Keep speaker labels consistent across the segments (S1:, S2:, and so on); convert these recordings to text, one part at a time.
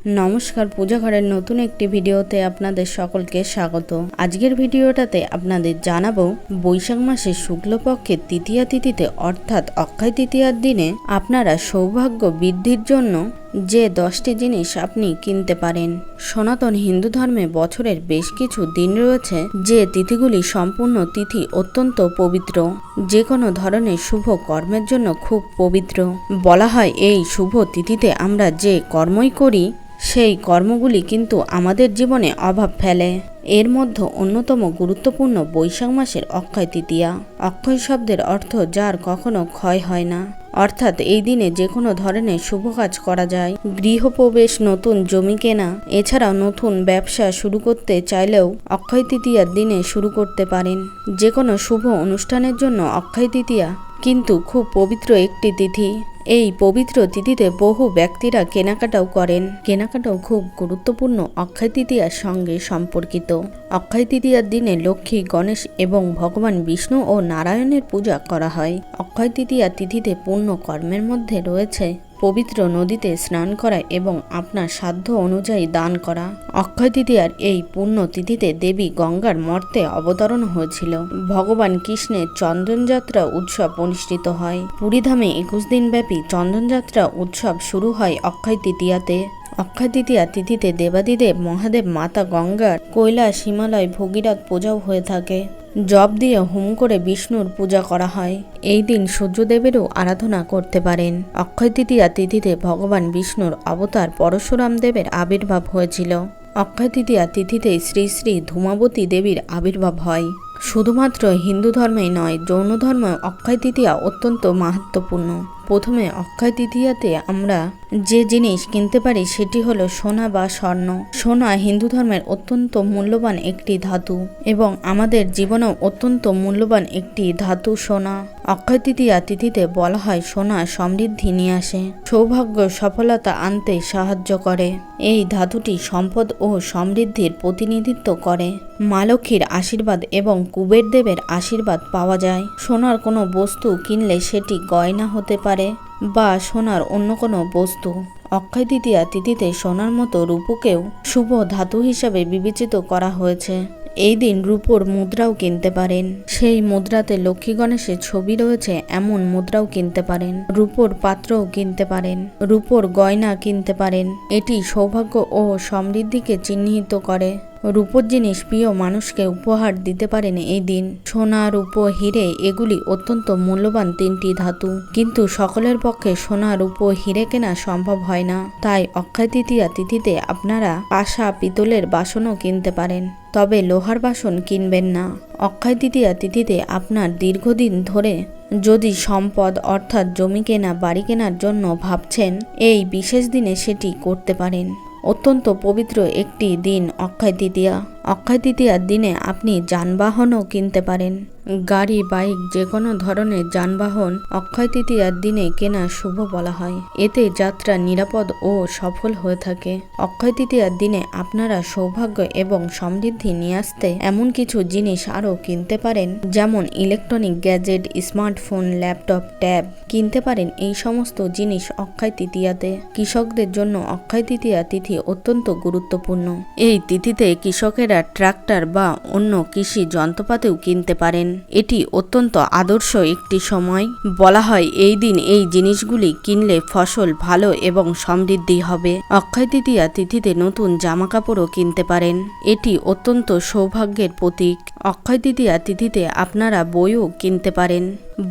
S1: নমস্কার, পূজা ঘরের নতুন একটি ভিডিওতে আপনাদের সকলকে স্বাগত। আজকের ভিডিওটাতে আপনাদের জানাবো বৈশাখ মাসের শুক্লপক্ষের তৃতীয়া তিথিতে অর্থাৎ অক্ষয় তৃতীয়ার দিনে আপনারা সৌভাগ্য বৃদ্ধির জন্য যে 10টি জিনিস আপনি কিনতে পারেন। সনাতন হিন্দু ধর্মে বছরের বেশ কিছু দিন রয়েছে যে তিথিগুলি সম্পূর্ণ তিথি অত্যন্ত পবিত্র, যে কোনো ধরনের শুভ কর্মের জন্য খুব পবিত্র। বলা হয় এই শুভ তিথিতে আমরা যে কর্মই করি সেই কর্মগুলি কিন্তু আমাদের জীবনে অভাব ফেলে। এর মধ্যে অন্যতম গুরুত্বপূর্ণ বৈশাখ মাসের অক্ষয় তৃতীয়া। অক্ষয় শব্দের অর্থ যার কখনো ক্ষয় হয় না, অর্থাৎ এই দিনে যে কোনো ধরনের শুভ কাজ করা যায়। গৃহপ্রবেশ, নতুন জমি কেনা, এছাড়াও নতুন ব্যবসা শুরু করতে চাইলেও অক্ষয় তৃতীয়ার দিনে শুরু করতে পারেন। যে কোনো শুভ অনুষ্ঠানের জন্য অক্ষয় তৃতীয়া কিন্তু খুব পবিত্র একটি তিথি। এই পবিত্র তিথিতে বহু ব্যক্তিরা কেনাকাটাও করেন। কেনাকাটাও খুব গুরুত্বপূর্ণ অক্ষয় তৃতীয়ার সঙ্গে সম্পর্কিত। অক্ষয় তৃতীয়ার দিনে লক্ষ্মী, গণেশ এবং ভগবান বিষ্ণু ও নারায়ণের পূজা করা হয়। অক্ষয় তৃতীয়া তিথিতে পুণ্য কর্মের মধ্যে রয়েছে পবিত্র নদীতে স্নান করা এবং আপনার সাধ্য অনুযায়ী দান করা। অক্ষয় তৃতীয়ার এই পুণ্য তিথিতে দেবী গঙ্গার মর্তে অবতরণ হয়েছিল। ভগবান কৃষ্ণের চন্দনযাত্রা উৎসব অনুষ্ঠিত হয়। পুরীধামে 21 দিন ব্যাপী চন্দনযাত্রা উৎসব শুরু হয় অক্ষয় তৃতীয়াতে। অক্ষয় তৃতীয়া তিথিতে দেবাদিদেব মহাদেব, মাতা গঙ্গার কৈলাস, হিমালয়, ভগীরথ পূজাও হয়ে থাকে। জপ দিয়ে হোম করে বিষ্ণুর পূজা করা হয়। এই দিন সূর্যদেবেরও আরাধনা করতে পারেন। অক্ষয় তৃতীয়া তিথিতে ভগবান বিষ্ণুর অবতার পরশুরাম দেবের আবির্ভাব হয়েছিল। অক্ষয় তৃতীয়া তিথিতে শ্রী শ্রী ধূমাবতী দেবীর আবির্ভাব হয়। শুধুমাত্র হিন্দু ধর্মেই নয়, জৈন ধর্মে অক্ষয় তৃতীয়া অত্যন্ত মাহাত্ম্যপূর্ণ। প্রথমে অক্ষয় তৃতীয়াতে আমরা যে জিনিস কিনতে পারি সেটি হলো সোনা বা স্বর্ণ। সোনা হিন্দু ধর্মের অত্যন্ত মূল্যবান একটি ধাতু এবং আমাদের জীবনেও অত্যন্ত মূল্যবান একটি ধাতু সোনা। অক্ষয় তৃতীয়া তিথিতে বলা হয় সোনা সমৃদ্ধি নিয়ে আসে, সৌভাগ্য, সফলতা আনতে সাহায্য করে। এই ধাতুটি সম্পদ ও সমৃদ্ধির প্রতিনিধিত্ব করে। মা লক্ষ্মীর আশীর্বাদ এবং কুবের দেবের আশীর্বাদ পাওয়া যায়। সোনার কোনো বস্তু কিনলে সেটি গয়না হতে পারে বা সোনার অন্য কোনো বস্তু। অক্ষয় তৃতীয়া তিথিতে সোনার মতো রূপকেও শুভ ধাতু হিসাবে বিবেচিত করা হয়েছে। এই দিন রূপোর মুদ্রাও কিনতে পারেন। সেই মুদ্রাতে লক্ষ্মী গণেশের ছবি রয়েছে এমন মুদ্রাও কিনতে পারেন। রূপোর পাত্রও কিনতে পারেন। রূপোর গয়না কিনতে পারেন। এটি সৌভাগ্য ও সমৃদ্ধিকে চিহ্নিত করে। রূপোর জিনিস প্রিয় মানুষকে উপহার দিতে পারেন এই দিন। সোনা, রূপো, হিরে এগুলি অত্যন্ত মূল্যবান 3টি ধাতু, কিন্তু সকলের পক্ষে সোনা, রূপো, হিরে কেনা সম্ভব হয় না। তাই অক্ষয় তৃতীয়া তিথিতে আপনারা কাঁসা, পিতলের বাসনও কিনতে পারেন, তবে লোহার বাসন কিনবেন না। অক্ষয় তৃতীয়া তিথিতে আপনার দীর্ঘদিন ধরে যদি সম্পদ অর্থাৎ জমি কেনা, বাড়ি কেনার জন্য ভাবছেন, এই বিশেষ দিনে সেটি করতে পারেন। অত্যন্ত পবিত্র একটি দিন অক্ষয় তৃতীয়া। অক্ষয় তৃতীয়ার দিনে আপনি যানবাহনও কিনতে পারেন। গাড়ি, বাইক, যে কোনো ধরনের যানবাহন অক্ষয় তৃতীয়ার দিনে কেনা শুভ বলা হয়। এতে যাত্রা নিরাপদ ও সফল হয়ে থাকে। অক্ষয় তৃতীয়ার দিনে আপনারা সৌভাগ্য এবং সমৃদ্ধি নিয়ে আসতে এমন কিছু জিনিস আরও কিনতে পারেন, যেমন electronic gadget, smartphone, laptop, tab কিনতে পারেন। এই সমস্ত জিনিস অক্ষয় তৃতীয়াতে। কৃষকদের জন্য অক্ষয় তৃতীয়া তিথি অত্যন্ত গুরুত্বপূর্ণ। এই তিথিতে কৃষকেরা ট্রাক্টর বা অন্য কৃষি যন্ত্রপাতিও কিনতে পারেন। এটি অত্যন্ত আদর্শ একটি সময়। বলা হয় এই দিন এই জিনিসগুলি কিনলে ফসল ভালো এবং সমৃদ্ধি হবে। অক্ষয় তৃতীয়া তিথিতে নতুন জামা কাপড়ও কিনতে পারেন। এটি অত্যন্ত সৌভাগ্যের প্রতীক। অক্ষয় তৃতীয়া তিথিতে আপনারা বইও কিনতে পারেন।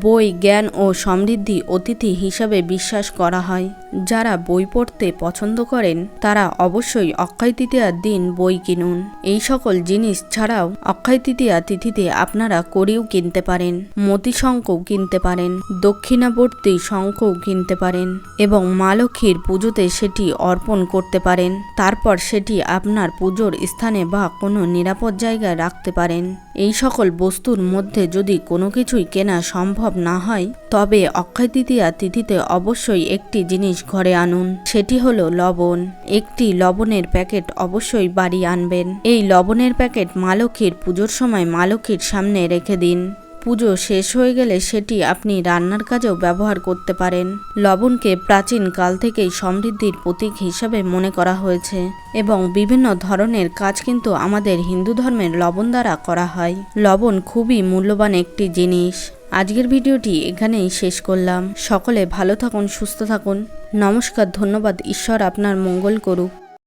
S1: বই জ্ঞান ও সমৃদ্ধি অতিথি হিসাবে বিশ্বাস করা হয়। যারা বই পড়তে পছন্দ করেন তারা অবশ্যই অক্ষয় তৃতীয়ার দিন বই কিনুন। এই সকল জিনিস ছাড়াও অক্ষয় তৃতীয়া তিথিতে আপনারা কড়িও কিনতে পারেন, মতি শঙ্খও কিনতে পারেন, দক্ষিণাবর্তী শঙ্খও কিনতে পারেন এবং মা লক্ষ্মীর পুজোতে সেটি অর্পণ করতে পারেন। তারপর সেটি আপনার পুজোর স্থানে বা কোনো নিরাপদ জায়গায় রাখতে পারেন। এই সকল বস্তুর মধ্যে যদি কোনো কিছুই কেনা সম্ভব না হয়, তবে অক্ষয় তৃতীয়া তিথিতে অবশ্যই একটি জিনিস ঘরে আনুন, সেটি হলো লবণ। একটি লবণের প্যাকেট অবশ্যই বাড়ি আনবেন। এই লবণের প্যাকেট মা লক্ষ্মীর পুজোর সময় মা লক্ষ্মীর সামনে রেখে দিন। পুজো শেষ হয়ে গেলে সেটি আপনি রান্নার কাজেও ব্যবহার করতে পারেন। লবণকে প্রাচীন কাল থেকেই সমৃদ্ধির প্রতীক হিসাবে মনে করা হয়েছে এবং বিভিন্ন ধরনের কাজ কিন্তু আমাদের হিন্দু ধর্মের লবণ দ্বারা করা হয়। লবণ খুবই মূল্যবান একটি জিনিস। আজকের ভিডিওটি এখানেই শেষ করলাম। সকলে ভালো থাকুন, সুস্থ থাকুন। নমস্কার, ধন্যবাদ। ঈশ্বর আপনার মঙ্গল করুক।